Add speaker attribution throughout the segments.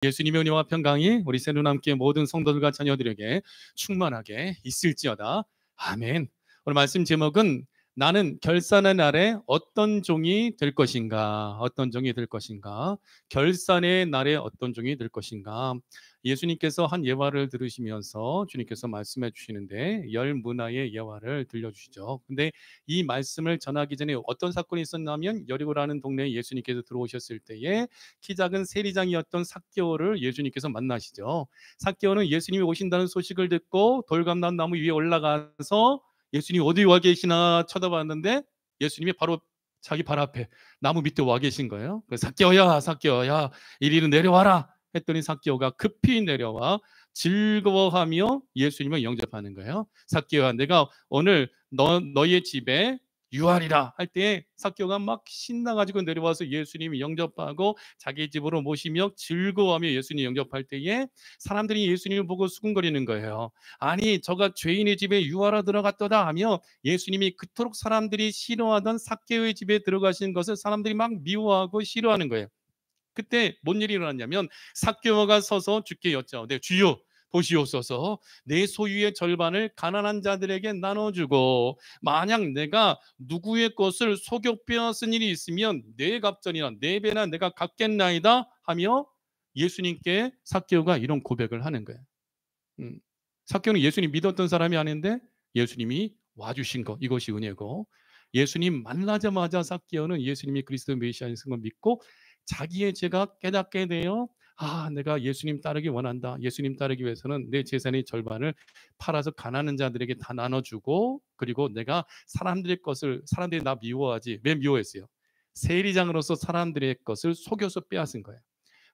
Speaker 1: 예수님의 은혜와 평강이 우리 새누남교회 모든 성도들과 자녀들에게 충만하게 있을지어다. 아멘. 오늘 말씀 제목은 나는 결산의 날에 어떤 종이 될 것인가? 어떤 종이 될 것인가? 결산의 날에 어떤 종이 될 것인가? 예수님께서 한 예화를 들으시면서 주님께서 말씀해 주시는데 열 문화의 예화를 들려주시죠. 근데 이 말씀을 전하기 전에 어떤 사건이 있었냐면 여리고라는 동네에 예수님께서 들어오셨을 때에 키 작은 세리장이었던 삭개오를 예수님께서 만나시죠. 삭개오는 예수님이 오신다는 소식을 듣고 돌감난 나무 위에 올라가서 예수님이 어디 와 계시나 쳐다봤는데 예수님이 바로 자기 발 앞에 나무 밑에 와 계신 거예요. 삭개오야, 삭개오야, 이리로 내려와라 했더니 삭개오가 급히 내려와 즐거워하며 예수님을 영접하는 거예요. 삭개오야, 내가 오늘 너의 집에 유하리라 할 때 삭개오가 막 신나가지고 내려와서 예수님이 영접하고 자기 집으로 모시며 즐거워하며 예수님 영접할 때에 사람들이 예수님을 보고 수군거리는 거예요. 아니 저가 죄인의 집에 유하라 들어갔더다 하며 예수님이 그토록 사람들이 싫어하던 삭개오의 집에 들어가신 것을 사람들이 막 미워하고 싫어하는 거예요. 그때 뭔 일이 일어났냐면 삭개오가 서서 주께 여짜오되 주여 보시옵소서, 내 소유의 절반을 가난한 자들에게 나눠주고 만약 내가 누구의 것을 속여 빼앗은 일이 있으면 네 갑절이나 네 배나 내가 갚겠나이다 하며 예수님께 삭개오가 이런 고백을 하는 거예요. 삭개오는 예수님 믿었던 사람이 아닌데 예수님이 와주신 것, 이것이 은혜고, 예수님 만나자마자 삭개오는 예수님이 그리스도 메시아인 걸 믿고 자기의 죄가 깨닫게 되어 내가 예수님 따르기 원한다. 예수님 따르기 위해서는 내 재산의 절반을 팔아서 가난한 자들에게 다 나눠주고, 그리고 내가 사람들의 것을, 사람들이 나 미워하지. 왜 미워했어요? 세리장으로서 사람들의 것을 속여서 빼앗은 거예요.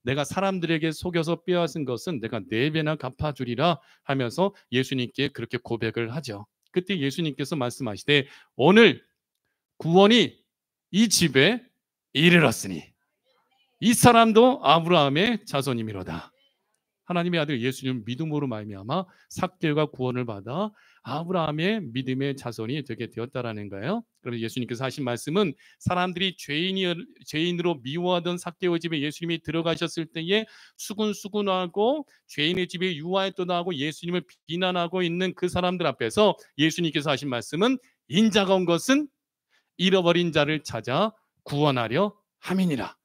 Speaker 1: 내가 사람들에게 속여서 빼앗은 것은 내가 4배나 갚아주리라 하면서 예수님께 그렇게 고백을 하죠. 그때 예수님께서 말씀하시되 오늘 구원이 이 집에 이르렀으니 이 사람도 아브라함의 자손이미로다. 하나님의 아들 예수님 믿음으로 말미암아 삭개오가 구원을 받아 아브라함의 믿음의 자손이 되게 되었다라는 거예요. 그래서 예수님께서 하신 말씀은 사람들이 죄인으로 미워하던 삭개오 집에 예수님이 들어가셨을 때에 수군수군하고 죄인의 집에 유하했다고 하고 예수님을 비난하고 있는 그 사람들 앞에서 예수님께서 하신 말씀은 인자가 온 것은 잃어버린 자를 찾아 구원하려 함이니라.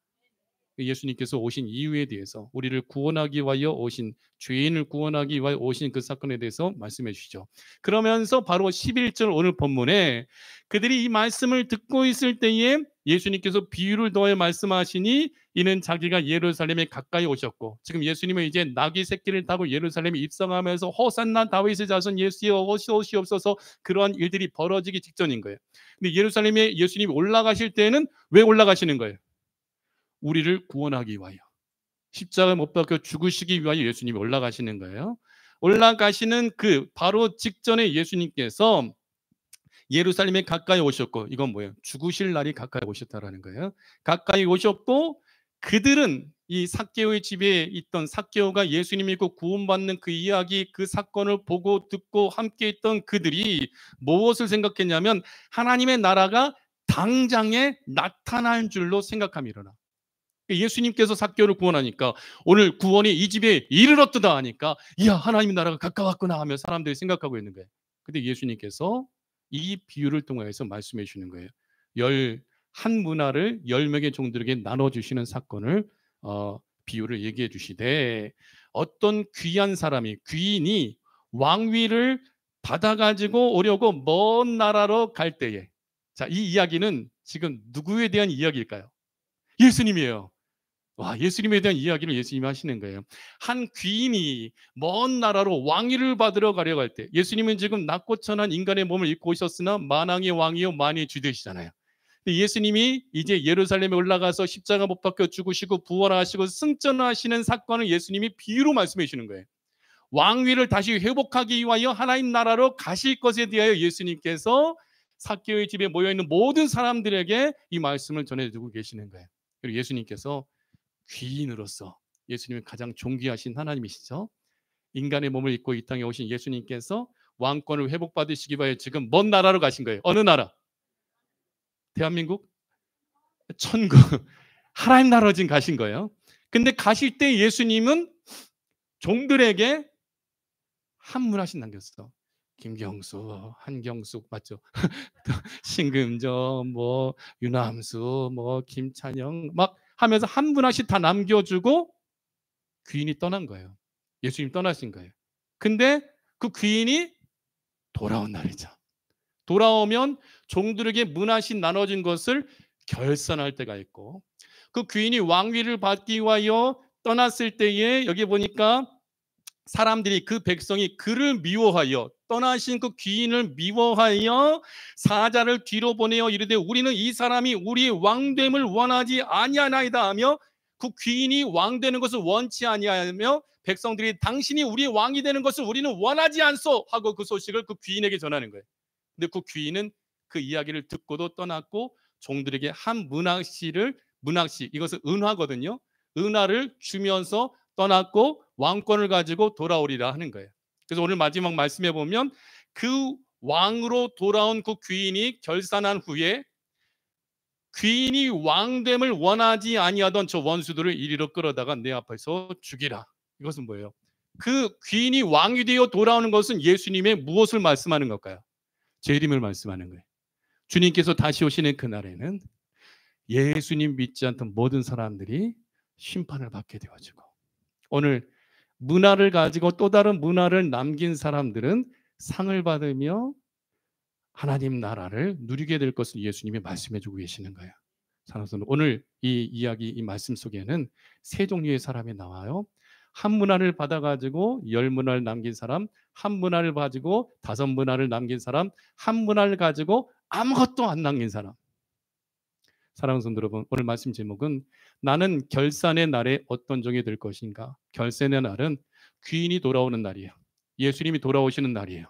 Speaker 1: 예수님께서 오신 이유에 대해서, 우리를 구원하기 위하여 오신, 죄인을 구원하기 위하여 오신 그 사건에 대해서 말씀해 주시죠. 그러면서 바로 11절 오늘 본문에 그들이 이 말씀을 듣고 있을 때에 예수님께서 비유를 더해 말씀하시니 이는 자기가 예루살렘에 가까이 오셨고, 지금 예수님은 이제 나귀 새끼를 타고 예루살렘에 입성하면서 호산나 다윗의 자손 예수여 오시옵소서, 그러한 일들이 벌어지기 직전인 거예요. 근데 예루살렘에 예수님이 올라가실 때는 왜 올라가시는 거예요? 우리를 구원하기 위하여, 십자가에 못 박혀 죽으시기 위하여 예수님이 올라가시는 거예요. 올라가시는 그 바로 직전에 예수님께서 예루살렘에 가까이 오셨고, 이건 뭐예요? 죽으실 날이 가까이 오셨다라는 거예요. 가까이 오셨고, 그들은 이 삭개오의 집에 있던 삭개오가 예수님 믿고 구원받는 그 이야기, 그 사건을 보고 듣고 함께 있던 그들이 무엇을 생각했냐면 하나님의 나라가 당장에 나타날 줄로 생각함이로라. 예수님께서 삭개오를 구원하니까 오늘 구원이 이 집에 이르렀다 하니까 이야, 하나님의 나라가 가까웠구나 하며 사람들이 생각하고 있는 거예요. 근데 예수님께서 이 비유를 통해서 말씀해 주시는 거예요. 한 문화를 10명의 종들에게 나눠주시는 사건을 비유를 얘기해 주시되, 어떤 귀한 사람이, 귀인이 왕위를 받아가지고 오려고 먼 나라로 갈 때에, 자, 이 이야기는 지금 누구에 대한 이야기일까요? 예수님이에요. 와, 예수님에 대한 이야기를 예수님이 하시는 거예요. 한 귀인이 먼 나라로 왕위를 받으러 가려고 할 때, 예수님은 지금 낮고 천한 인간의 몸을 입고 오셨으나 만왕의 왕이요 만유의 주 되시잖아요. 근데 예수님이 이제 예루살렘에 올라가서 십자가 못 박혀 죽으시고 부활하시고 승천하시는 사건을 예수님이 비유로 말씀해 주시는 거예요. 왕위를 다시 회복하기 위하여 하나님 나라로 가실 것에 대하여 예수님께서 삭개오의 집에 모여있는 모든 사람들에게 이 말씀을 전해주고 계시는 거예요. 그리고 예수님께서 귀인으로서, 예수님이 가장 존귀하신 하나님이시죠. 인간의 몸을 입고 이 땅에 오신 예수님께서 왕권을 회복받으시기 위해 지금 먼 나라로 가신 거예요. 어느 나라? 대한민국? 천국. 하나님 나라로 지금 가신 거예요. 근데 가실 때 예수님은 종들에게 한 문화씩 남겼어. 김경수, 한경숙 맞죠? 신금정, 뭐 유남수, 뭐 김찬영 막 하면서 한 문화씩 다 남겨주고 귀인이 떠난 거예요. 예수님 떠나신 거예요. 근데 그 귀인이 돌아온 날이죠. 돌아오면 종들에게 문화씩 나눠진 것을 결산할 때가 있고, 그 귀인이 왕위를 받기 위하여 떠났을 때에 여기 보니까 사람들이, 그 백성이 그를 미워하여, 떠나신 그 귀인을 미워하여 사자를 뒤로 보내어 이르되 우리는 이 사람이 우리의 왕됨을 원하지 아니하나이다 하며, 그 귀인이 왕 되는 것을 원치 아니하며 백성들이 당신이 우리의 왕이 되는 것을 우리는 원하지 않소 하고 그 소식을 그 귀인에게 전하는 거예요. 근데 그 귀인은 그 이야기를 듣고도 떠났고 종들에게 한 문학시, 이것은 은화거든요. 은화를 주면서 떠났고 왕권을 가지고 돌아오리라 하는 거예요. 그래서 오늘 마지막 말씀해 보면 그 왕으로 돌아온 그 귀인이 결산한 후에 귀인이 왕됨을 원하지 아니하던 저 원수들을 이리로 끌어다가 내 앞에서 죽이라. 이것은 뭐예요? 그 귀인이 왕이 되어 돌아오는 것은 예수님의 무엇을 말씀하는 걸까요? 재림을 말씀하는 거예요. 주님께서 다시 오시는 그날에는 예수님 믿지 않던 모든 사람들이 심판을 받게 되어지고, 오늘 문화를 가지고 또 다른 문화를 남긴 사람들은 상을 받으며 하나님 나라를 누리게 될 것을 예수님이 말씀해 주고 계시는 거예요. 사랑하는 오늘 이 이야기, 이 말씀 속에는 세 종류의 사람이 나와요. 한 문화를 받아가지고 10문화를 남긴 사람, 한 문화를 가지고 5문화를 남긴 사람, 한 문화를 가지고 아무것도 안 남긴 사람. 사랑하는 성도 여러분, 오늘 말씀 제목은 나는 결산의 날에 어떤 종이 될 것인가. 결산의 날은 귀인이 돌아오는 날이에요. 예수님이 돌아오시는 날이에요.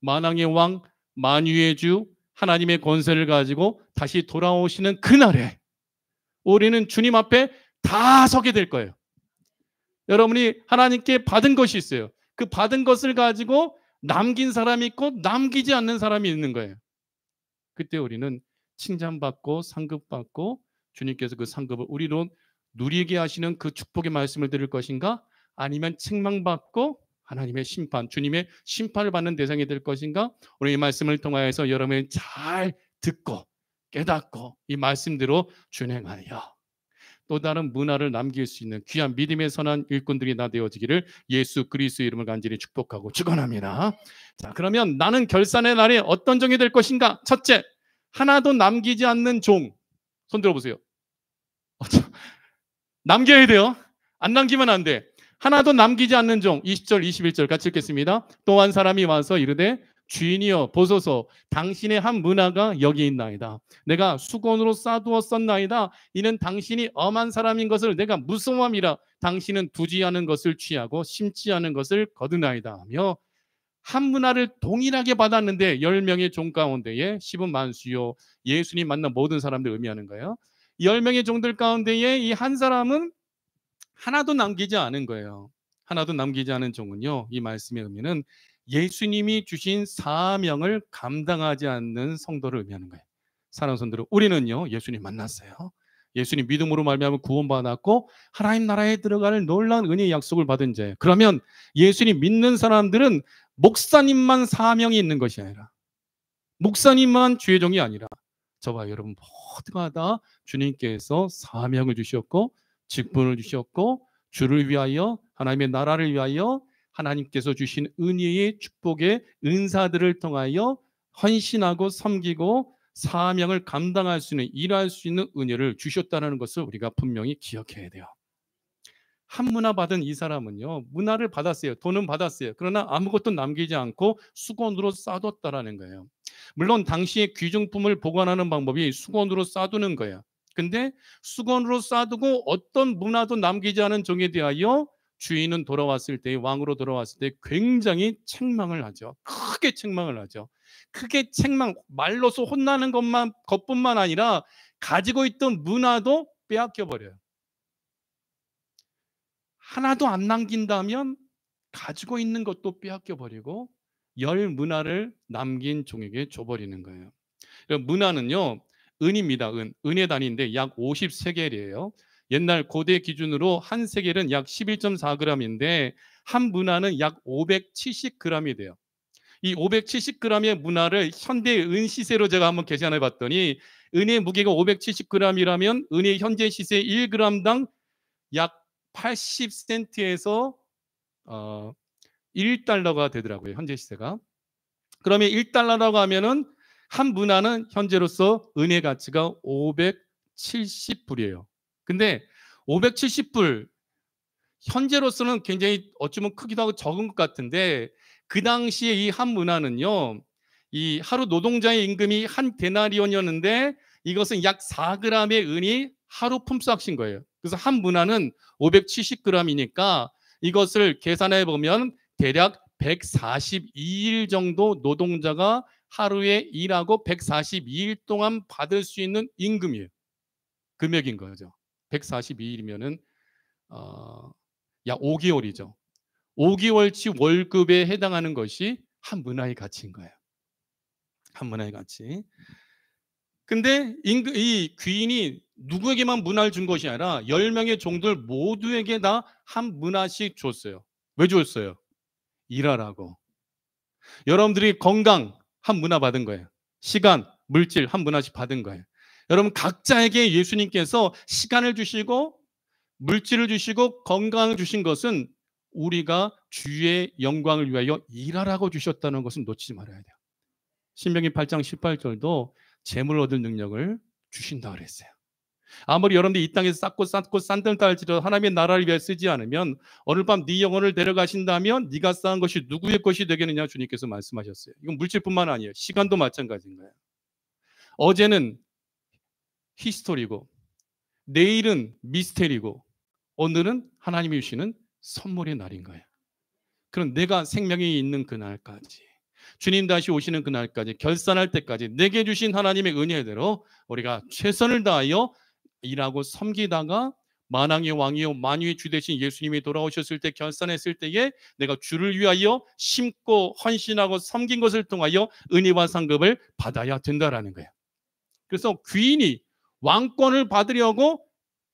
Speaker 1: 만왕의 왕, 만유의 주, 하나님의 권세를 가지고 다시 돌아오시는 그날에 우리는 주님 앞에 다 서게 될 거예요. 여러분이 하나님께 받은 것이 있어요. 그 받은 것을 가지고 남긴 사람이 있고 남기지 않는 사람이 있는 거예요. 그때 우리는 칭찬받고 상급받고 주님께서 그 상급을 우리로 누리게 하시는 그 축복의 말씀을 들을 것인가, 아니면 책망받고 하나님의 심판, 주님의 심판을 받는 대상이 될 것인가. 오늘 이 말씀을 통하여서 여러분이 잘 듣고 깨닫고 이 말씀대로 준행하여 또 다른 문화를 남길 수 있는 귀한 믿음의 선한 일꾼들이 다 되어지기를 예수 그리스도의 이름을 간절히 축복하고 축원합니다. 자, 그러면 나는 결산의 날에 어떤 종이 될 것인가? 첫째, 하나도 남기지 않는 종. 손 들어보세요. 남겨야 돼요. 안 남기면 안 돼. 하나도 남기지 않는 종. 20절 21절 같이 읽겠습니다. 또 한 사람이 와서 이르되 주인이여 보소서, 당신의 한 문화가 여기 있나이다. 내가 수건으로 싸두었었나이다. 이는 당신이 엄한 사람인 것을 내가 무서워함이라. 당신은 두지 않은 것을 취하고 심지 않은 것을 거두나이다 하며, 한 문화를 동일하게 받았는데 10명의 종 가운데에 10은 만수요, 예수님 만난 모든 사람들 의미하는 거예요. 10명의 종들 가운데에 이 한 사람은 하나도 남기지 않은 거예요. 하나도 남기지 않은 종은요, 이 말씀의 의미는 예수님이 주신 사명을 감당하지 않는 성도를 의미하는 거예요. 사랑하는 성도들, 우리는요 예수님 만났어요. 예수님 믿음으로 말미암아 구원받았고 하나님 나라에 들어갈 놀라운 은혜의 약속을 받은 자예요. 그러면 예수님 믿는 사람들은 목사님만 사명이 있는 것이 아니라, 목사님만 주의 종이 아니라 저와 여러분 모두가 다 주님께서 사명을 주셨고 직분을 주셨고 주를 위하여, 하나님의 나라를 위하여 하나님께서 주신 은혜의 축복의 은사들을 통하여 헌신하고 섬기고 사명을 감당할 수 있는, 일할 수 있는 은혜를 주셨다는 것을 우리가 분명히 기억해야 돼요. 한 문화 받은 이 사람은요, 문화를 받았어요. 돈은 받았어요. 그러나 아무것도 남기지 않고 수건으로 싸뒀다라는 거예요. 물론 당시의 귀중품을 보관하는 방법이 수건으로 싸두는 거예요. 근데 수건으로 싸두고 어떤 문화도 남기지 않은 종에 대하여 주인은 돌아왔을 때, 왕으로 돌아왔을 때 굉장히 책망을 하죠. 크게 책망을 하죠. 크게 책망, 말로서 혼나는 것뿐만 아니라 가지고 있던 문화도 빼앗겨 버려요. 하나도 안 남긴다면 가지고 있는 것도 빼앗겨 버리고 10문화를 남긴 종에게 줘버리는 거예요. 문화는요, 은입니다. 은의 단위인데 약 50세겔이에요. 옛날 고대 기준으로 한 세겔은 약 11.4g인데 한 문화는 약 570g이 돼요. 이 570g의 문화를 현대 은 시세로 제가 한번 계산해 봤더니 은의 무게가 570g이라면 은의 현재 시세 1g당 약 80센트에서 1달러가 되더라고요. 현재 시세가. 그러면 1달러라고 하면은 한 문화는 현재로서 은의 가치가 570불이에요. 근데 570불 현재로서는 굉장히 어쩌면 크기도 하고 적은 것 같은데 그 당시에 이 한 문화는요. 이 하루 노동자의 임금이 한 데나리온이었는데 이것은 약 4g의 은이 하루 품삯인 거예요. 그래서 한 문화는 570g이니까 이것을 계산해 보면 대략 142일 정도 노동자가 하루에 일하고 142일 동안 받을 수 있는 임금이에요. 금액인 거죠. 142일이면은 약 5개월이죠. 5개월치 월급에 해당하는 것이 한 문화의 가치인 거예요. 한 문화의 가치. 근데 이 귀인이 누구에게만 문화를 준 것이 아니라 10명의 종들 모두에게 다 한 문화씩 줬어요. 왜 줬어요? 일하라고. 여러분들이 건강 한 문화 받은 거예요. 시간, 물질 한 문화씩 받은 거예요. 여러분 각자에게 예수님께서 시간을 주시고 물질을 주시고 건강을 주신 것은 우리가 주의 영광을 위하여 일하라고 주셨다는 것은 놓치지 말아야 돼요. 신명기 8장 18절도 재물 얻을 능력을 주신다 그랬어요. 아무리 여러분들이 이 땅에서 쌓고 싼들 딸지라도 하나님의 나라를 위해 쓰지 않으면 오늘 밤 네 영혼을 데려가신다면 네가 쌓은 것이 누구의 것이 되겠느냐 주님께서 말씀하셨어요. 이건 물질뿐만 아니에요. 시간도 마찬가지인 거예요. 어제는 히스토리고 내일은 미스테리고 오늘은 하나님이 주시는 선물의 날인 거예요. 그럼 내가 생명이 있는 그날까지 주님 다시 오시는 그날까지 결산할 때까지 내게 주신 하나님의 은혜대로 우리가 최선을 다하여 일하고 섬기다가 만왕의 왕이요 만유의 주 되신 예수님이 돌아오셨을 때 결산했을 때에 내가 주를 위하여 심고 헌신하고 섬긴 것을 통하여 은혜와 상급을 받아야 된다라는 거예요. 그래서 귀인이 왕권을 받으려고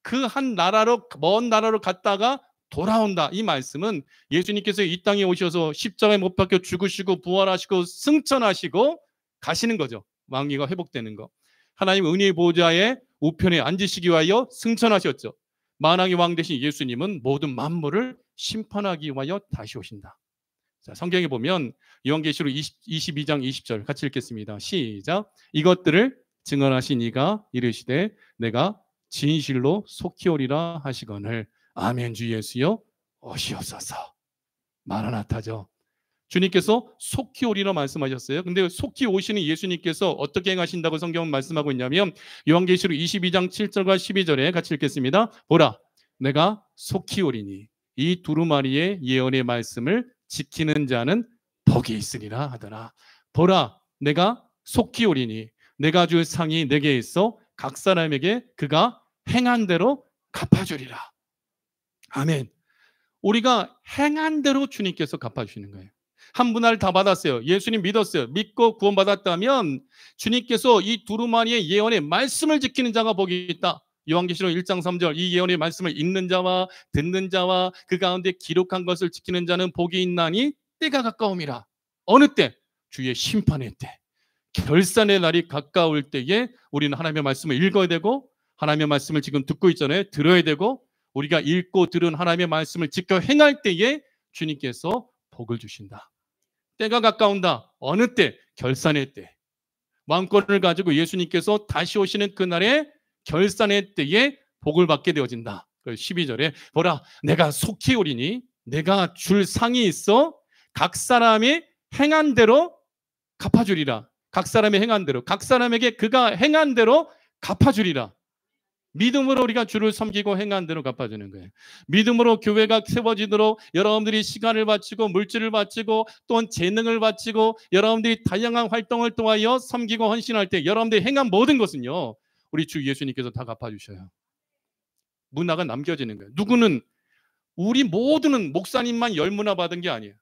Speaker 1: 그 한 나라로 먼 나라로 갔다가 돌아온다. 이 말씀은 예수님께서 이 땅에 오셔서 십자가에 못 박혀 죽으시고 부활하시고 승천하시고 가시는 거죠. 왕위가 회복되는 거. 하나님 은혜의 보좌에 우편에 앉으시기 위하여 승천하셨죠. 만왕의 왕 되신 예수님은 모든 만물을 심판하기 위하여 다시 오신다. 자, 성경에 보면 요한계시록 22장 20절 같이 읽겠습니다. 시작. 이것들을 증언하신 이가 이르시되 내가 진실로 속히 오리라 하시거늘 아멘 주 예수여 오시옵소서. 마라나타죠. 주님께서 속히 오리라 말씀하셨어요. 근데 속히 오시는 예수님께서 어떻게 행하신다고 성경은 말씀하고 있냐면 요한계시록 22장 7절과 12절에 같이 읽겠습니다. 보라 내가 속히 오리니 이 두루마리의 예언의 말씀을 지키는 자는 복이 있으리라 하더라. 보라 내가 속히 오리니 내가 줄 상이 내게 있어 각 사람에게 그가 행한 대로 갚아주리라. 아멘. 우리가 행한 대로 주님께서 갚아주시는 거예요. 한 문화를 다 받았어요. 예수님 믿었어요. 믿고 구원받았다면 주님께서 이 두루마리의 예언의 말씀을 지키는 자가 복이 있다. 요한계시록 1장 3절 이 예언의 말씀을 읽는 자와 듣는 자와 그 가운데 기록한 것을 지키는 자는 복이 있나니 때가 가까움이라. 어느 때? 주의 심판의 때. 결산의 날이 가까울 때에 우리는 하나님의 말씀을 읽어야 되고 하나님의 말씀을 지금 듣고 있잖아요. 들어야 되고 우리가 읽고 들은 하나님의 말씀을 지켜 행할 때에 주님께서 복을 주신다. 때가 가까운다. 어느 때? 결산의 때. 왕권을 가지고 예수님께서 다시 오시는 그날에 결산의 때에 복을 받게 되어진다. 12절에 보라 내가 속히 오리니 내가 줄 상이 있어 각 사람이 행한 대로 갚아주리라. 각 사람의 행한 대로 각 사람에게 그가 행한 대로 갚아주리라. 믿음으로 우리가 주를 섬기고 행한 대로 갚아주는 거예요. 믿음으로 교회가 세워지도록 여러분들이 시간을 바치고 물질을 바치고 또한 재능을 바치고 여러분들이 다양한 활동을 통하여 섬기고 헌신할 때 여러분들이 행한 모든 것은요 우리 주 예수님께서 다 갚아주셔요. 문화가 남겨지는 거예요. 누구는 우리 모두는 목사님만 10문화 받은 게 아니에요.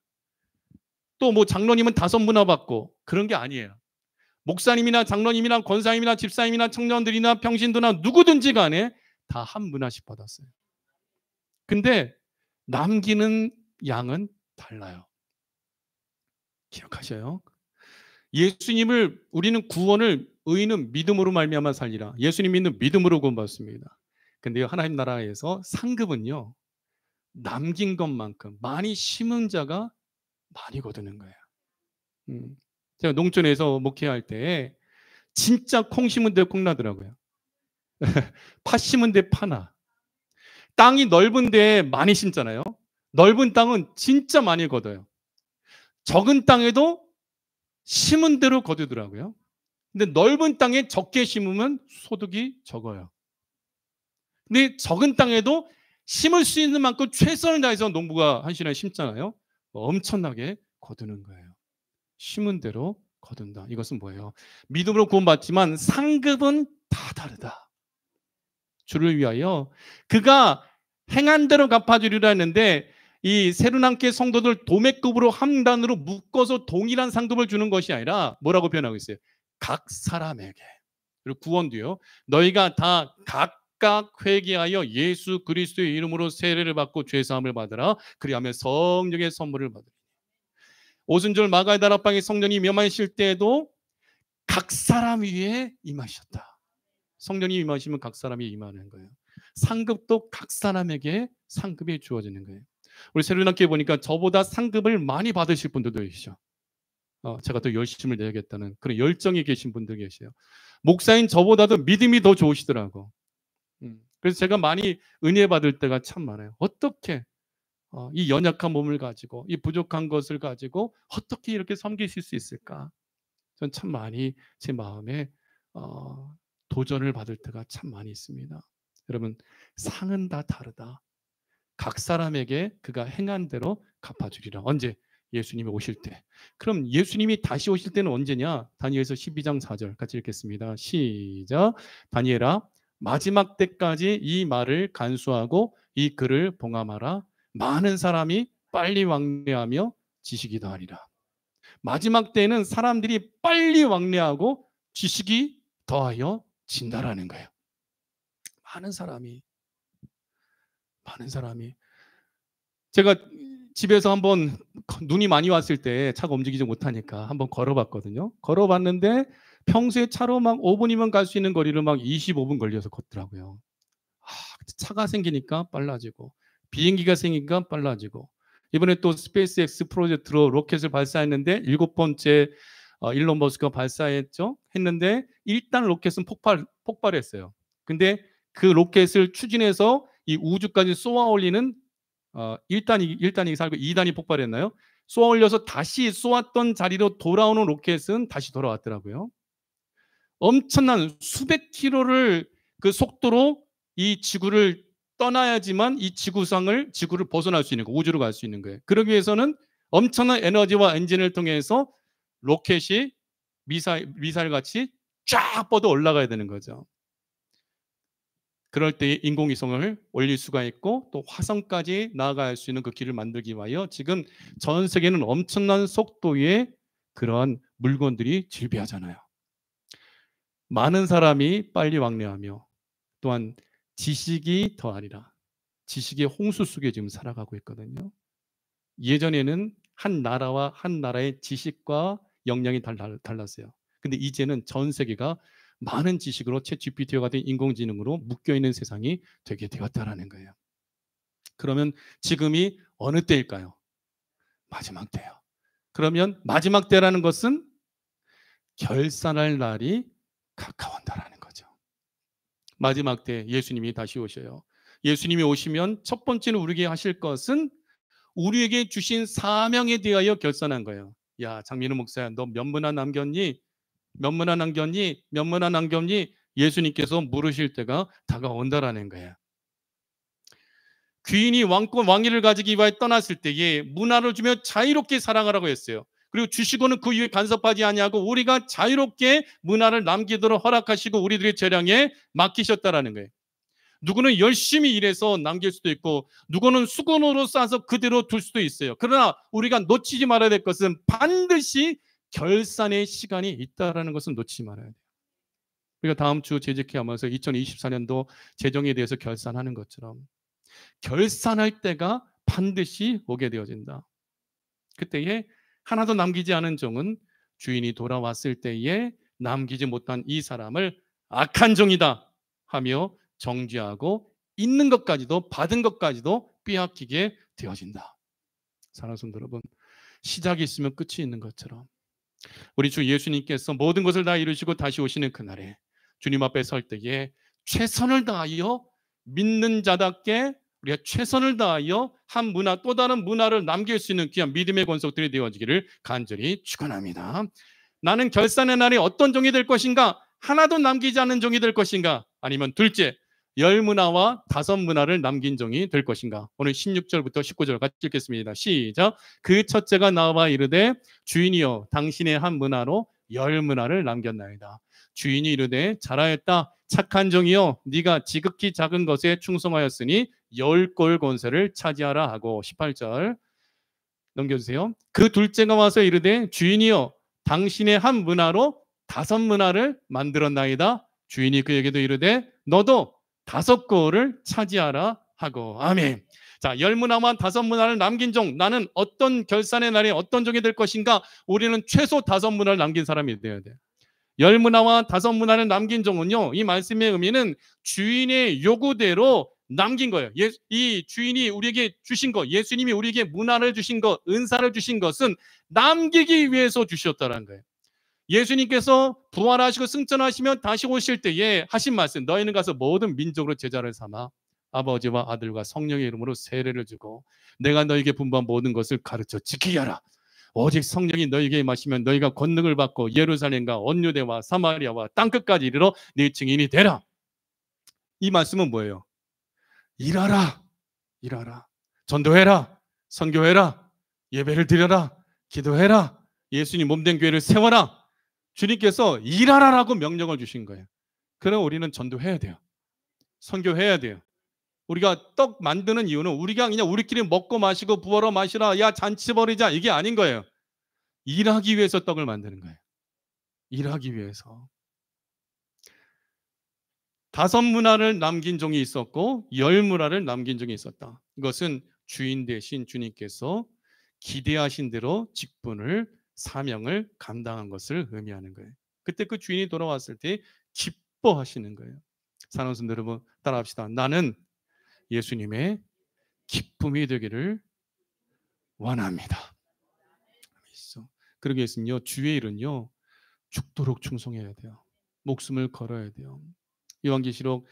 Speaker 1: 또 뭐 장로님은 5문화 받고 그런 게 아니에요. 목사님이나 장로님이나 권사님이나 집사님이나 청년들이나 평신도나 누구든지 간에 다 한 문화씩 받았어요. 근데 남기는 양은 달라요. 기억하셔요. 예수님을 우리는 구원을 의인은 믿음으로 말미암아 살리라. 예수님 믿는 믿음으로 구원받습니다. 근데 하나님 나라에서 상급은요. 남긴 것만큼 많이 심은 자가 많이 거두는 거예요. 제가 농촌에서 목회할 때 진짜 콩 심은 데 콩 나더라고요. 팥 심은 데 파나. 땅이 넓은데 많이 심잖아요. 넓은 땅은 진짜 많이 거둬요. 적은 땅에도 심은 대로 거두더라고요. 근데 넓은 땅에 적게 심으면 소득이 적어요. 근데 적은 땅에도 심을 수 있는 만큼 최선을 다해서 농부가 한 시간에 심잖아요. 엄청나게 거두는 거예요. 심은 대로 거둔다. 이것은 뭐예요? 믿음으로 구원받지만 상급은 다 다르다. 주를 위하여 그가 행한 대로 갚아주리라 했는데 이 새로남교회 성도들 도매급으로 한 단으로 묶어서 동일한 상급을 주는 것이 아니라 뭐라고 표현하고 있어요? 각 사람에게. 그리고 구원도요. 너희가 다 각각 회개하여 예수 그리스도의 이름으로 세례를 받고 죄사함을 받으라. 그리하면 성령의 선물을 받으라. 오순절 마가의 다락방에 성령이 임하실 때에도 각 사람 위에 임하셨다. 성령이 임하시면 각 사람이 임하는 거예요. 상급도 각 사람에게 상급이 주어지는 거예요. 우리 새로남교회 보니까 저보다 상급을 많이 받으실 분들도 계시죠. 제가 더 열심을 내야겠다는 그런 열정이 계신 분들 계세요. 목사인 저보다도 믿음이 더 좋으시더라고. 그래서 제가 많이 은혜 받을 때가 참 많아요. 어떻게 이 연약한 몸을 가지고 이 부족한 것을 가지고 어떻게 이렇게 섬기실 수 있을까? 전 참 많이 제 마음에 도전을 받을 때가 참 많이 있습니다. 여러분 상은 다 다르다. 각 사람에게 그가 행한 대로 갚아주리라. 언제? 예수님이 오실 때. 그럼 예수님이 다시 오실 때는 언제냐? 다니엘서 12장 4절 같이 읽겠습니다. 시작. 다니엘아 마지막 때까지 이 말을 간수하고 이 글을 봉함하라. 많은 사람이 빨리 왕래하며 지식이 더하리라. 마지막 때에는 사람들이 빨리 왕래하고 지식이 더하여 진다라는 거예요. 많은 사람이 제가 집에서 한번 눈이 많이 왔을 때 차가 움직이지 못하니까 한번 걸어봤거든요. 걸어봤는데 평소에 차로 막 5분이면 갈 수 있는 거리를 막 25분 걸려서 걷더라고요. 차가 생기니까 빨라지고 비행기가 생기니까 빨라지고 이번에 또 스페이스X 프로젝트로 로켓을 발사했는데 7번째 일론 머스크가 발사했죠. 했는데 일단 로켓은 폭발했어요. 근데 그 로켓을 추진해서 이 우주까지 쏘아 올리는 1단이 살고 2단이 폭발했나요? 쏘아 올려서 다시 쏘았던 자리로 돌아오는 로켓은 다시 돌아왔더라고요. 엄청난 수백 킬로를 그 속도로 이 지구를 떠나야지만 이 지구를 벗어날 수 있는 거, 우주로 갈 수 있는 거예요. 그러기 위해서는 엄청난 에너지와 엔진을 통해서 로켓이 미사일 같이 쫙 뻗어 올라가야 되는 거죠. 그럴 때 인공위성을 올릴 수가 있고 또 화성까지 나아갈 수 있는 그 길을 만들기 위하여 지금 전 세계는 엄청난 속도의 그런 물건들이 질비하잖아요. 많은 사람이 빨리 왕래하며 또한 지식이 더하리라. 지식의 홍수 속에 지금 살아가고 있거든요. 예전에는 한 나라와 한 나라의 지식과 역량이 달랐어요. 근데 이제는 전 세계가 많은 지식으로 챗GPT와 같은 인공지능으로 묶여있는 세상이 되게 되었다라는 거예요. 그러면 지금이 어느 때일까요? 마지막 때요. 그러면 마지막 때라는 것은 결산할 날이 가까운다라는 거죠. 마지막 때 예수님이 다시 오셔요. 예수님이 오시면 첫 번째는 우리에게 하실 것은 우리에게 주신 사명에 대하여 결산한 거예요. 야, 장민우 목사야, 너 몇 문화 남겼니? 몇 문화 남겼니? 몇 문화 남겼니? 예수님께서 물으실 때가 다가온다라는 거예요. 귀인이 왕위를 가지기 위해 떠났을 때에 문화를 주며 자유롭게 살아가라고 했어요. 그리고 주시고는 그 위에 간섭하지 아니하고 우리가 자유롭게 문화를 남기도록 허락하시고 우리들의 재량에 맡기셨다라는 거예요. 누구는 열심히 일해서 남길 수도 있고 누구는 수건으로 싸서 그대로 둘 수도 있어요. 그러나 우리가 놓치지 말아야 될 것은 반드시 결산의 시간이 있다라는 것은 놓치지 말아야 돼요. 우리가 다음 주 재직회하면서 2024년도 재정에 대해서 결산하는 것처럼 결산할 때가 반드시 오게 되어진다. 그때에 하나도 남기지 않은 종은 주인이 돌아왔을 때에 남기지 못한 이 사람을 악한 종이다 하며 정죄하고 있는 것까지도 받은 것까지도 빼앗기게 되어진다. 사랑하는 성도 여러분, 시작이 있으면 끝이 있는 것처럼 우리 주 예수님께서 모든 것을 다 이루시고 다시 오시는 그날에 주님 앞에 설 때에 최선을 다하여 믿는 자답게 우리가 최선을 다하여 한 문화 또 다른 문화를 남길 수 있는 귀한 믿음의 권속들이 되어지기를 간절히 축원합니다. 나는 결산의 날에 어떤 종이 될 것인가? 하나도 남기지 않은 종이 될 것인가? 아니면 둘째, 10문화와 5문화를 남긴 종이 될 것인가? 오늘 16절부터 19절 같이 읽겠습니다. 시작. 그 첫째가 나와 이르되 주인이여 당신의 한 문화로 10문화를 남겼나이다. 주인이 이르되 잘하였다. 착한 종이여 네가 지극히 작은 것에 충성하였으니 10골 권세를 차지하라 하고 18절 넘겨주세요. 그 둘째가 와서 이르되 주인이여 당신의 한 문화로 5문화를 만들었나이다. 주인이 그에게도 이르되 너도 5골을 차지하라 하고. 아멘. 자, 10문화와 5문화를 남긴 종, 나는 어떤 결산의 날에 어떤 종이 될 것인가? 우리는 최소 5문화를 남긴 사람이 되어야 돼요. 10문화와 5문화를 남긴 종은요, 이 말씀의 의미는 주인의 요구대로 남긴 거예요. 이 주인이 우리에게 주신 것, 예수님이 우리에게 문화를 주신 것, 은사를 주신 것은 남기기 위해서 주셨다는 거예요. 예수님께서 부활하시고 승천하시면 다시 오실 때에 하신 말씀, 너희는 가서 모든 민족으로 제자를 삼아 아버지와 아들과 성령의 이름으로 세례를 주고 내가 너희에게 분부한 모든 것을 가르쳐 지키게 하라. 오직 성령이 너희에게 임하시면 너희가 권능을 받고 예루살렘과 온 유대와 사마리아와 땅끝까지 이르러 네 증인이 되라. 이 말씀은 뭐예요? 일하라. 일하라. 전도해라. 선교해라. 예배를 드려라. 기도해라. 예수님 몸된 교회를 세워라. 주님께서 일하라라고 명령을 주신 거예요. 그럼 우리는 전도해야 돼요. 선교해야 돼요. 우리가 떡 만드는 이유는 우리가 그냥 우리끼리 먹고 마시고 부어러 마시라, 야 잔치 벌이자, 이게 아닌 거예요. 일하기 위해서 떡을 만드는 거예요. 일하기 위해서. 5문화를 남긴 종이 있었고 10문화를 남긴 종이 있었다. 이것은 주인 대신 주님께서 기대하신 대로 직분을, 사명을 감당한 것을 의미하는 거예요. 그때 그 주인이 돌아왔을 때 기뻐하시는 거예요. 사랑하는 성도 여러분, 따라합시다. 나는 예수님의 기쁨이 되기를 원합니다. 그러기 위해서는요, 주의 일은요 죽도록 충성해야 돼요. 목숨을 걸어야 돼요. 요한계시록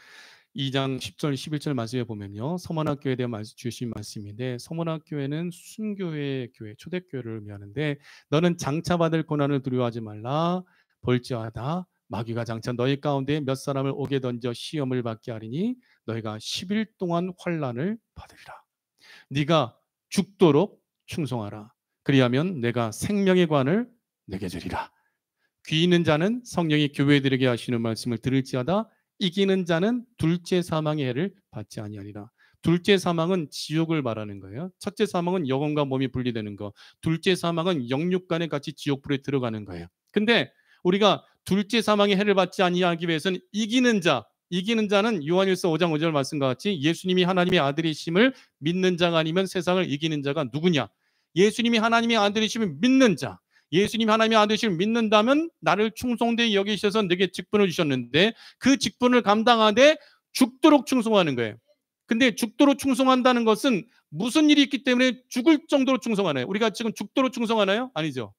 Speaker 1: 2장 10절 11절 말씀에 보면요, 서문학교에 대한 주신 말씀인데, 서문학교회는 순교회 교회, 초대교회를 의미하는데, 너는 장차받을 고난을 두려워하지 말라. 볼지어다 마귀가 장차 너희 가운데 몇 사람을 옥에 던져 시험을 받게 하리니 너희가 10일 동안 환난을 받으리라. 네가 죽도록 충성하라. 그리하면 내가 생명의 관을 내게 주리라. 귀 있는 자는 성령이 교회들에게 하시는 말씀을 들을지어다. 이기는 자는 둘째 사망의 해를 받지 아니하리라. 둘째 사망은 지옥을 말하는 거예요. 첫째 사망은 영혼과 몸이 분리되는 거. 둘째 사망은 영육간에 같이 지옥불에 들어가는 거예요. 근데 우리가 둘째 사망의 해를 받지 아니하기 위해서는 이기는 자는 요한일서 5장 5절 말씀과 같이 예수님이 하나님의 아들이심을 믿는 자가 아니면 세상을 이기는 자가 누구냐? 예수님이 하나님의 아들이심을 믿는 자. 예수님이 하나님의 아들이심을 믿는다면 나를 충성되게 여기셔서 내게 직분을 주셨는데 그 직분을 감당하되 죽도록 충성하는 거예요. 근데 죽도록 충성한다는 것은 무슨 일이 있기 때문에 죽을 정도로 충성하나요? 우리가 지금 죽도록 충성하나요? 아니죠.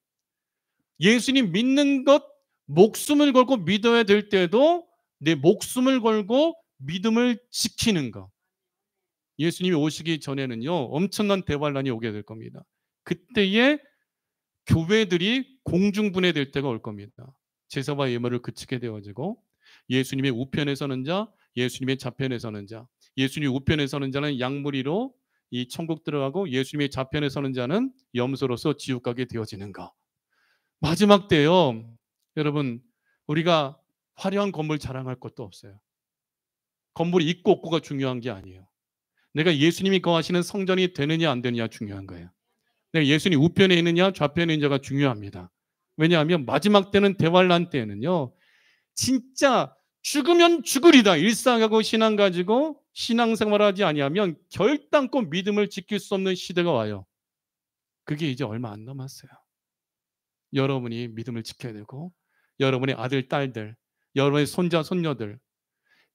Speaker 1: 예수님 믿는 것, 목숨을 걸고 믿어야 될 때도 내 목숨을 걸고 믿음을 지키는 것. 예수님이 오시기 전에는요, 엄청난 대환란이 오게 될 겁니다. 그때에 교회들이 공중분해될 때가 올 겁니다. 제사와 예물을 그치게 되어지고 예수님의 우편에 서는 자, 예수님의 좌편에 서는 자. 예수님 우편에 서는 자는 양무리로 이 천국 들어가고 예수님의 좌편에 서는 자는 염소로서 지옥 가게 되어지는 거. 마지막 때요, 여러분, 우리가 화려한 건물 자랑할 것도 없어요. 건물이 있고 없고가 중요한 게 아니에요. 내가 예수님이 거하시는 성전이 되느냐 안 되느냐 중요한 거예요. 내가 예수님 우편에 있느냐 좌편에 있느냐가 중요합니다. 왜냐하면 마지막 때는 대환란 때는요, 진짜 죽으면 죽으리다. 일상하고 신앙 가지고 신앙생활하지 아니하면 결단코 믿음을 지킬 수 없는 시대가 와요. 그게 이제 얼마 안 남았어요. 여러분이 믿음을 지켜야 되고, 여러분의 아들, 딸들, 여러분의 손자, 손녀들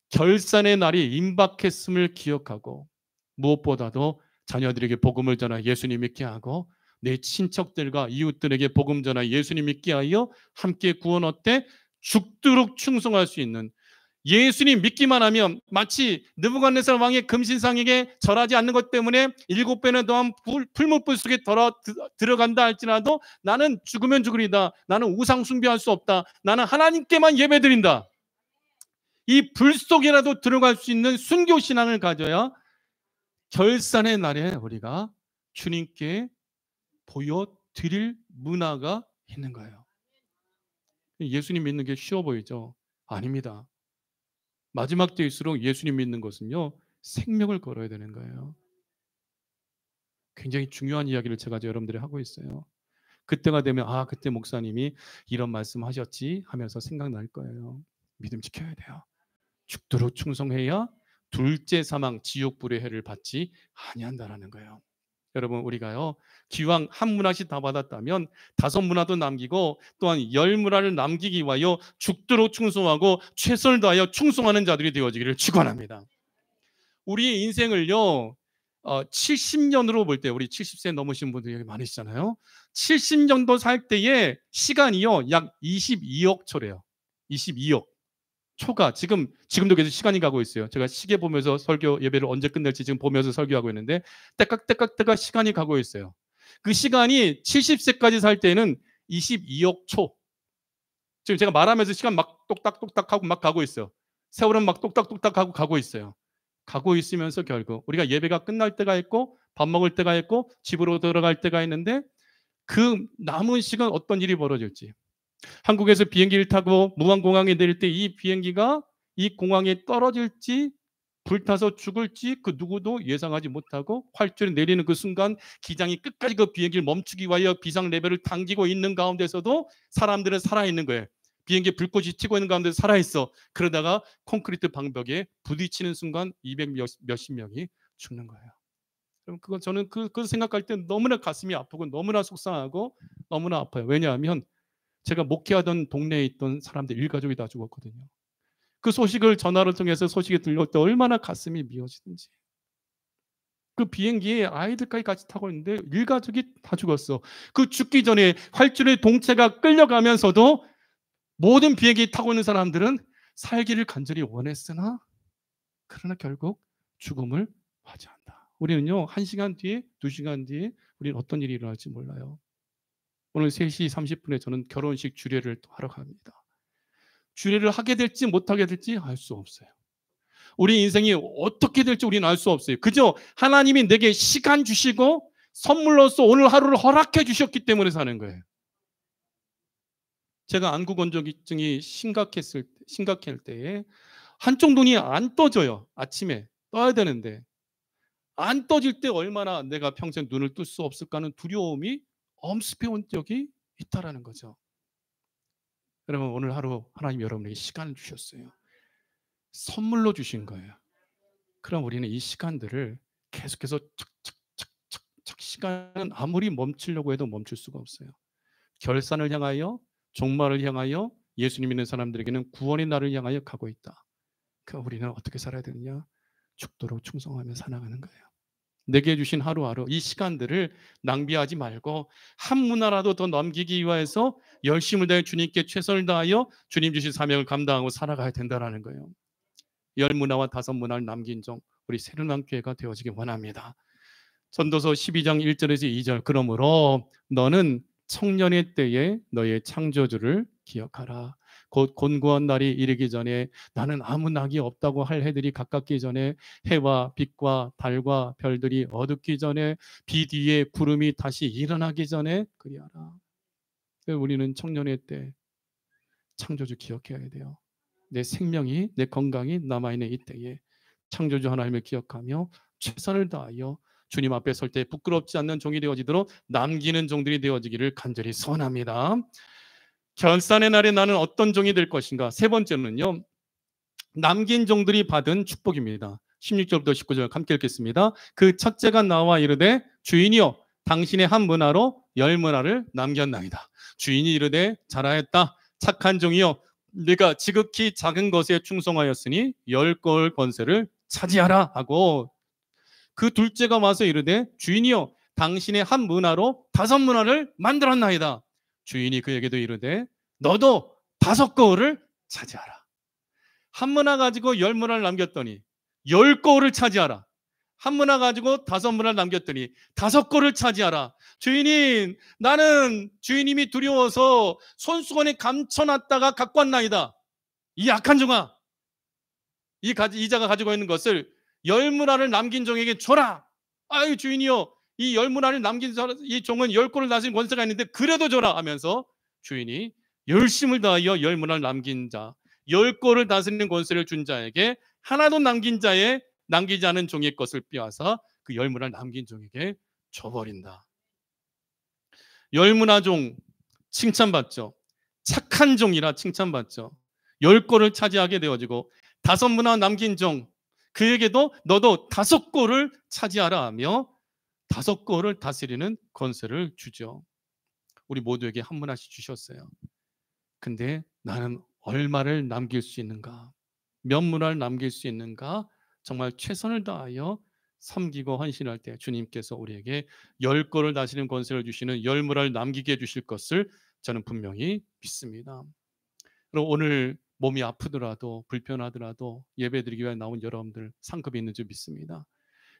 Speaker 1: 결산의 날이 임박했음을 기억하고, 무엇보다도 자녀들에게 복음을 전하 예수님 믿게 하고, 내 친척들과 이웃들에게 복음 전하 예수님 믿게 하여 함께 구원 얻되 죽도록 충성할 수 있는, 예수님 믿기만 하면 마치 느부갓네살 왕의 금신상에게 절하지 않는 것 때문에 7배나 더한 풀무불 속에 들어간다 할지라도 나는 죽으면 죽으리다, 나는 우상 숭배할 수 없다, 나는 하나님께만 예배드린다, 이 불 속이라도 들어갈 수 있는 순교 신앙을 가져야 결산의 날에 우리가 주님께 보여드릴 문화가 있는 거예요. 예수님 믿는 게 쉬워 보이죠? 아닙니다. 마지막 때일수록 예수님 믿는 것은요, 생명을 걸어야 되는 거예요. 굉장히 중요한 이야기를 제가 여러분들이 하고 있어요. 그때가 되면 그때 목사님이 이런 말씀 하셨지 하면서 생각날 거예요. 믿음 지켜야 돼요. 죽도록 충성해야 둘째 사망 지옥불의 해를 받지 아니한다라는 거예요. 여러분, 우리가요 기왕 한 문화씩 다 받았다면 5문화도 남기고 또한 10문화를 남기기 위하여 죽도록 충성하고 최선을 다하여 충성하는 자들이 되어지기를 축원합니다. 우리의 인생을요 70년으로 볼 때, 우리 70세 넘으신 분들이 여기 많으시잖아요. 70년도 살 때의 시간이요 약 22억 초래요. 22억 초가 지금도 계속 시간이 가고 있어요. 제가 시계 보면서 설교 예배를 언제 끝낼지 지금 보면서 설교하고 있는데 때깍때깍 시간이 가고 있어요. 그 시간이 70세까지 살 때는 22억 초. 지금 제가 말하면서 시간 막 똑딱똑딱 하고 막 가고 있어요. 세월은 막 똑딱똑딱 하고 가고 있어요. 가고 있으면서 결국 우리가 예배가 끝날 때가 있고 밥 먹을 때가 있고 집으로 들어갈 때가 있는데, 그 남은 시간 어떤 일이 벌어질지, 한국에서 비행기를 타고 무안공항에 내릴 때 이 비행기가 이 공항에 떨어질지 불타서 죽을지 그 누구도 예상하지 못하고 활주로 내리는 그 순간 기장이 끝까지 그 비행기를 멈추기 위하여 비상 레벨을 당기고 있는 가운데서도 사람들은 살아있는 거예요. 비행기 불꽃이 튀고 있는 가운데 살아있어. 그러다가 콘크리트 방벽에 부딪히는 순간 200 몇십 명이 죽는 거예요. 그럼 저는 그 생각할 때 너무나 가슴이 아프고 너무나 속상하고 너무나 아파요. 왜냐하면 제가 목회하던 동네에 있던 사람들 일가족이 다 죽었거든요. 그 소식을 전화를 통해서 소식이 들려올 때 얼마나 가슴이 미어지는지. 그 비행기에 아이들까지 같이 타고 있는데 일가족이 다 죽었어. 그 죽기 전에 활주로의 동체가 끌려가면서도 모든 비행기 타고 있는 사람들은 살기를 간절히 원했으나 그러나 결국 죽음을 맞이한다. 우리는요 1시간 뒤에 2시간 뒤에 우리는 어떤 일이 일어날지 몰라요. 오늘 3시 30분에 저는 결혼식 주례를 하러 갑니다. 주례를 하게 될지 못하게 될지 알 수 없어요. 우리 인생이 어떻게 될지 우리는 알 수 없어요. 그저 하나님이 내게 시간 주시고 선물로서 오늘 하루를 허락해 주셨기 때문에 사는 거예요. 제가 안구건조증이 심각할 때에 한쪽 눈이 안 떠져요. 아침에 떠야 되는데 안 떠질 때 얼마나 내가 평생 눈을 뜰 수 없을까 하는 두려움이 엄습해 온 적이 있다라는 거죠. 여러분, 오늘 하루 하나님 여러분에게 시간을 주셨어요. 선물로 주신 거예요. 그럼 우리는 이 시간들을 계속해서 착착착착, 시간은 아무리 멈추려고 해도 멈출 수가 없어요. 결산을 향하여, 종말을 향하여, 예수님 믿는 사람들에게는 구원의 날을 향하여 가고 있다. 그럼 우리는 어떻게 살아야 되느냐? 죽도록 충성하며 살아가는 거예요. 내게 주신 하루하루 이 시간들을 낭비하지 말고 한 문화라도 더 넘기기 위해서 열심을 다해 주님께 최선을 다하여 주님 주신 사명을 감당하고 살아가야 된다는 거예요. 10문화와 5문화를 남긴 종 우리 새로남교회가 되어지기 원합니다. 전도서 12장 1절에서 2절, 그러므로 너는 청년의 때에 너의 창조주를 기억하라. 곧 곤고한 날이 이르기 전에, 나는 아무 낙이 없다고 할 해들이 가깝기 전에, 해와 빛과 달과 별들이 어둡기 전에, 비 뒤에 구름이 다시 일어나기 전에 그리하라. 우리는 청년의 때 창조주 기억해야 돼요. 내 생명이, 내 건강이 남아있는 이 때에 창조주 하나님을 기억하며 최선을 다하여 주님 앞에 설 때 부끄럽지 않는 종이 되어지도록 남기는 종들이 되어지기를 간절히 소원합니다. 결산의 날에 나는 어떤 종이 될 것인가? 세 번째는요, 남긴 종들이 받은 축복입니다. 16절부터 19절 함께 읽겠습니다. 그 첫째가 나와 이르되 주인이여 당신의 한 문화로 열 문화를 남겼나이다. 주인이 이르되 잘하였다. 착한 종이여 네가 지극히 작은 것에 충성하였으니 열 꼴 권세를 차지하라 하고, 그 둘째가 와서 이르되 주인이여 당신의 한 문화로 다섯 문화를 만들었나이다. 주인이 그에게도 이르되 너도 다섯 거울을 차지하라. 한 문화 가지고 열 문화를 남겼더니 열 거울을 차지하라. 한 문화 가지고 다섯 문화를 남겼더니 다섯 거울을 차지하라. 주인님, 나는 주인님이 두려워서 손수건에 감춰놨다가 갖고 왔나이다. 이 악한 종아, 이자가 가지고 있는 것을 열 문화를 남긴 종에게 줘라. 아유 주인이요, 이 열 문화를 남긴 이 종은 열 꼴을 다스린 권세가 있는데 그래도 줘라 하면서 주인이 열심을 다하여 열 문화를 남긴 자, 열 꼴을 다스리는 권세를 준 자에게 하나도 남기지 않은 종의 것을 빼앗아 그 열 문화를 남긴 종에게 줘버린다. 열 문화종 칭찬받죠. 착한 종이라 칭찬받죠. 열 꼴을 차지하게 되어지고, 다섯 문화 남긴 종, 그에게도 너도 다섯 꼴을 차지하라 하며 다섯 꼴을 다스리는 권세를 주죠. 우리 모두에게 한 문화씩 주셨어요. 근데 나는 얼마를 남길 수 있는가? 몇 문화를 남길 수 있는가? 정말 최선을 다하여 섬기고 헌신할 때 주님께서 우리에게 열 꼴을 다스리는 권세를 주시는 열 문화를 남기게 해주실 것을 저는 분명히 믿습니다. 그럼 오늘 몸이 아프더라도 불편하더라도 예배드리기 위해 나온 여러분들 상급이 있는 줄 믿습니다.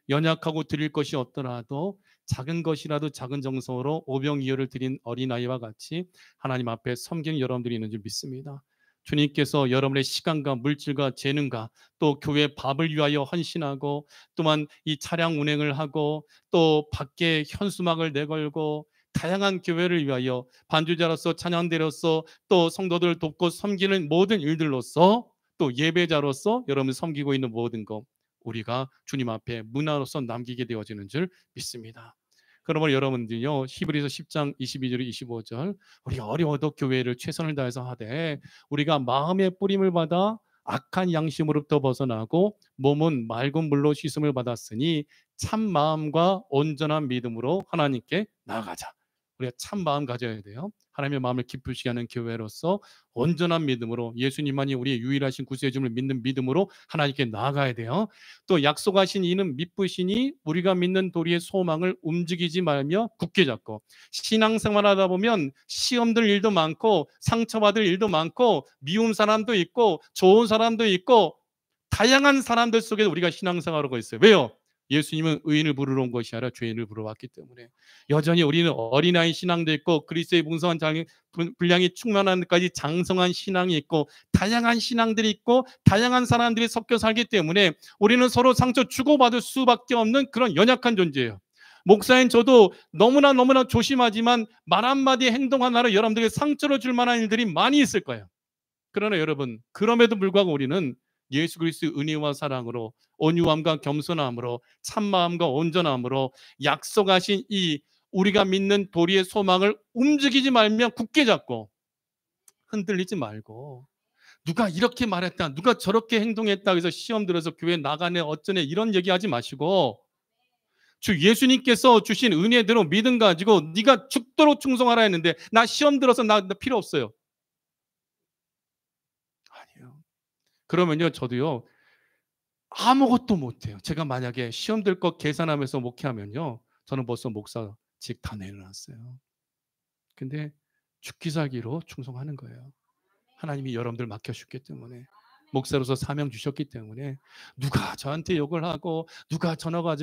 Speaker 1: 연약하고 드릴 것이 없더라도 작은 것이라도 작은 정성으로 오병이어를 드린 어린아이와 같이 하나님 앞에 섬기는 여러분들이 있는 줄 믿습니다. 주님께서 여러분의 시간과 물질과 재능과 또 교회 밥을 위하여 헌신하고, 또한 이 차량 운행을 하고, 또 밖에 현수막을 내걸고, 다양한 교회를 위하여 반주자로서, 찬양대로서, 또 성도들을 돕고 섬기는 모든 일들로서, 또 예배자로서 여러분 섬기고 있는 모든 것, 우리가 주님 앞에 문화로서 남기게 되어지는 줄 믿습니다. 그러므로 여러분들요, 히브리서 10장 22절 25절, 우리가 어려워도 교회를 최선을 다해서 하되 우리가 마음의 뿌림을 받아 악한 양심으로부터 벗어나고 몸은 맑은 물로 씻음을 받았으니 참 마음과 온전한 믿음으로 하나님께 나아가자. 우리가 참 마음 가져야 돼요. 하나님의 마음을 기쁘시게 하는 교회로서 온전한 믿음으로, 예수님만이 우리의 유일하신 구세주를 믿는 믿음으로 하나님께 나아가야 돼요. 또 약속하신 이는 믿으시니 우리가 믿는 도리의 소망을 움직이지 말며 굳게 잡고, 신앙생활하다 보면 시험들 일도 많고 상처받을 일도 많고 미운 사람도 있고 좋은 사람도 있고 다양한 사람들 속에 우리가 신앙생활하고 있어요. 왜요? 예수님은 의인을 부르러 온 것이 아니라 죄인을 부르러 왔기 때문에. 여전히 우리는 어린아이 신앙도 있고 그리스도의 풍성한 분량이 충만한 데까지 장성한 신앙이 있고 다양한 신앙들이 있고 다양한 사람들이 섞여 살기 때문에 우리는 서로 상처 주고받을 수밖에 없는 그런 연약한 존재예요. 목사인 저도 너무나 조심하지만 말 한마디 행동 하나로 여러분들에게 상처를 줄 만한 일들이 많이 있을 거예요. 그러나 여러분, 그럼에도 불구하고 우리는 예수 그리스도의 은혜와 사랑으로, 온유함과 겸손함으로, 참마음과 온전함으로 약속하신 이 우리가 믿는 도리의 소망을 움직이지 말며 굳게 잡고, 흔들리지 말고, 누가 이렇게 말했다, 누가 저렇게 행동했다 해서 시험 들어서 교회 나가네 어쩌네 이런 얘기하지 마시고, 주 예수님께서 주신 은혜대로 믿음 가지고 네가 죽도록 충성하라 했는데 나 시험 들어서 나 필요 없어요. 아니요. 그러면요, 저도요 아무것도 못해요. 제가 만약에 시험 들 거 계산하면서 목회하면요, 저는 벌써 목사직 다 내려놨어요. 근데 죽기 살기로 충성하는 거예요. 하나님이 여러분들 맡겨주셨기 때문에, 목사로서 사명 주셨기 때문에, 누가 저한테 욕을 하고 누가 전화 걸어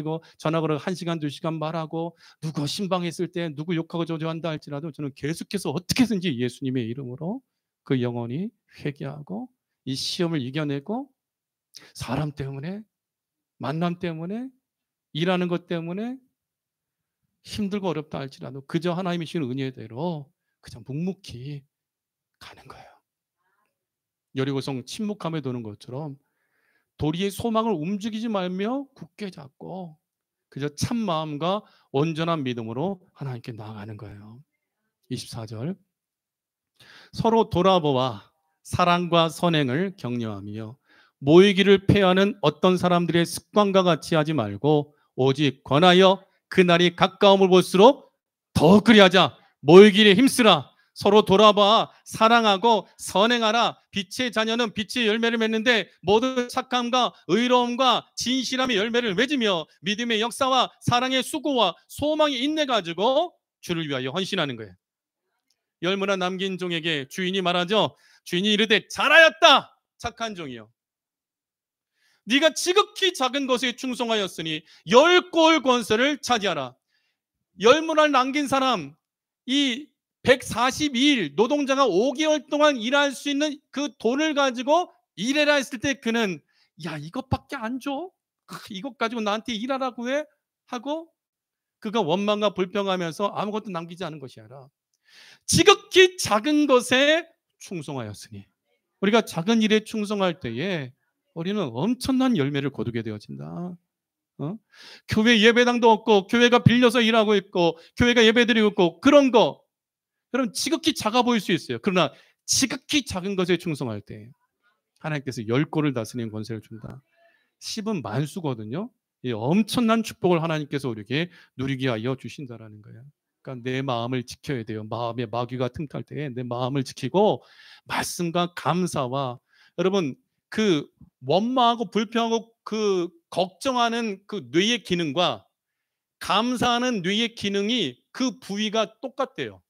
Speaker 1: 1시간 2시간 말하고 누가 신방했을 때 누구 욕하고 저주한다 할지라도 저는 계속해서 어떻게든지 예수님의 이름으로 그 영혼이 회개하고 이 시험을 이겨내고, 사람 때문에, 만남 때문에, 일하는 것 때문에 힘들고 어렵다 할지라도 그저 하나님이 주신 은혜대로 그냥 묵묵히 가는 거예요. 여리고성 침묵함에 도는 것처럼 도리의 소망을 움직이지 말며 굳게 잡고 그저 참 마음과 온전한 믿음으로 하나님께 나아가는 거예요. 24절, 서로 돌아보아 사랑과 선행을 격려하며 모이기를 패하는 어떤 사람들의 습관과 같이 하지 말고 오직 권하여 그날이 가까움을 볼수록 더욱 그리하자. 모이기에 힘쓰라. 서로 돌아봐 사랑하고 선행하라. 빛의 자녀는 빛의 열매를 맺는데 모든 착함과 의로움과 진실함의 열매를 맺으며 믿음의 역사와 사랑의 수고와 소망의 인내 가지고 주를 위하여 헌신하는 거예요. 열무나 남긴 종에게 주인이 말하죠. 주인이 이르되 잘하였다 착한 종이요. 네가 지극히 작은 것에 충성하였으니 10골 권세를 차지하라. 열무를 남긴 사람, 이 142일 노동자가 5개월 동안 일할 수 있는 그 돈을 가지고 일해라 했을 때 그는 야 이것밖에 안 줘? 이것 가지고 나한테 일하라고 해? 하고 그가 원망과 불평하면서 아무것도 남기지 않은 것이 아니라 지극히 작은 것에 충성하였으니, 우리가 작은 일에 충성할 때에 우리는 엄청난 열매를 거두게 되어진다. 교회 예배당도 없고 교회가 빌려서 일하고 있고 교회가 예배드리고 있고 그런 거 여러분 지극히 작아 보일 수 있어요. 그러나 지극히 작은 것에 충성할 때 하나님께서 10골을 다스리는 권세를 준다. 10은 만수거든요. 이 엄청난 축복을 하나님께서 우리에게 누리게 하여 주신다라는 거예요. 그러니까 내 마음을 지켜야 돼요. 마음에 마귀가 틈탈 때에 내 마음을 지키고 말씀과 감사와 여러분 그 원망하고 불평하고 그 걱정하는 그 뇌의 기능과 감사하는 뇌의 기능이 그 부위가 똑같대요.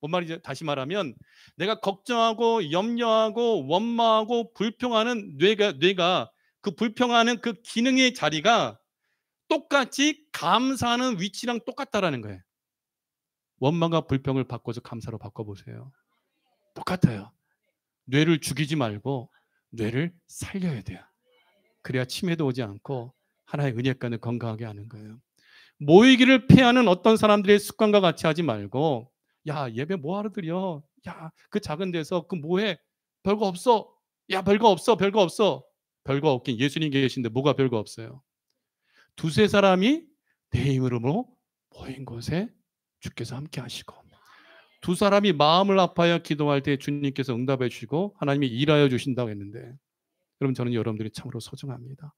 Speaker 1: 뭔 말이죠? 다시 말하면 내가 걱정하고 염려하고 원망하고 불평하는 뇌가 그 불평하는 그 기능의 자리가 똑같이 감사하는 위치랑 똑같다라는 거예요. 원망과 불평을 바꿔서 감사로 바꿔보세요. 똑같아요. 뇌를 죽이지 말고 뇌를 살려야 돼요. 그래야 치매도 오지 않고 하나의 은혜가는 건강하게 하는 거예요. 모이기를 피하는 어떤 사람들의 습관과 같이 하지 말고 야 예배 뭐하러 드려? 야 그 작은 데서 그 뭐해? 별거 없어. 야 별거 없어. 별거 없어. 별거 없긴 예수님 계신데 뭐가 별거 없어요. 두세 사람이 내 이름으로 모인 곳에 주께서 함께 하시고 두 사람이 마음을 아파야 기도할 때 주님께서 응답해 주시고 하나님이 일하여 주신다고 했는데 여러분 저는 여러분들이 참으로 소중합니다.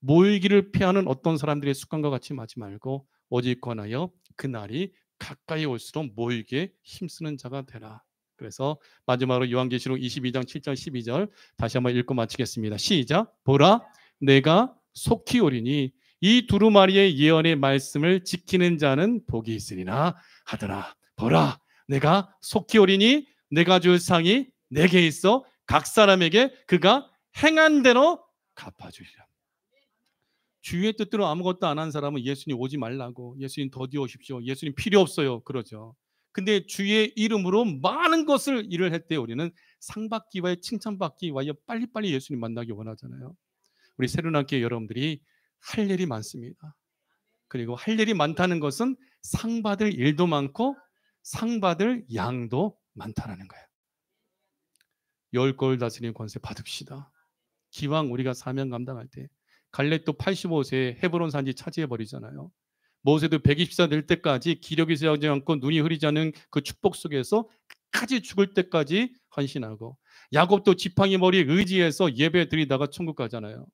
Speaker 1: 모이기를 피하는 어떤 사람들의 습관과 같이 하지 말고 오직 권하여 그날이 가까이 올수록 모이기에 힘쓰는 자가 되라. 그래서 마지막으로 요한계시록 22장 7절 12절 다시 한번 읽고 마치겠습니다. 시작. 보라 내가 속히 오리니 이 두루마리의 예언의 말씀을 지키는 자는 복이 있으리라 하더라. 보라 내가 속히 오리니 내가 줄 상이 내게 있어 각 사람에게 그가 행한 대로 갚아주리라. 주의 뜻대로 아무것도 안 한 사람은 예수님 오지 말라고 예수님 더디 오십시오. 예수님 필요 없어요. 그러죠. 근데 주의 이름으로 많은 것을 일을 했대 우리는 상 받기 위하여 칭찬받기 위하여 빨리빨리 예수님 만나기 원하잖아요. 우리 새로운학교 여러분들이 할 일이 많습니다. 그리고 할 일이 많다는 것은 상 받을 일도 많고 상 받을 양도 많다는 거예요. 10골 다스리는 권세 받읍시다. 기왕 우리가 사명 감당할 때 갈렙도 85세에 헤브론 산지 차지해버리잖아요. 모세도 120세 될 때까지 기력이 세하지 않고 눈이 흐리지 않은 그 축복 속에서 끝까지 죽을 때까지 헌신하고 야곱도 지팡이 머리에 의지해서 예배 드리다가 천국 가잖아요.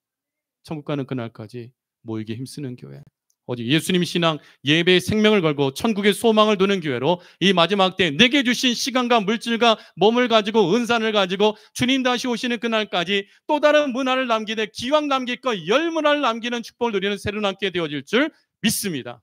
Speaker 1: 천국 가는 그날까지 모이게 힘쓰는 교회. 오직 예수님 신앙 예배의 생명을 걸고 천국의 소망을 두는 교회로 이 마지막 때 내게 주신 시간과 물질과 몸을 가지고 은산을 가지고 주님 다시 오시는 그날까지 또 다른 문화를 남기되 기왕 남길 거 10문화를 남기는 축복을 누리는 새로운 함께 되어질 줄 믿습니다.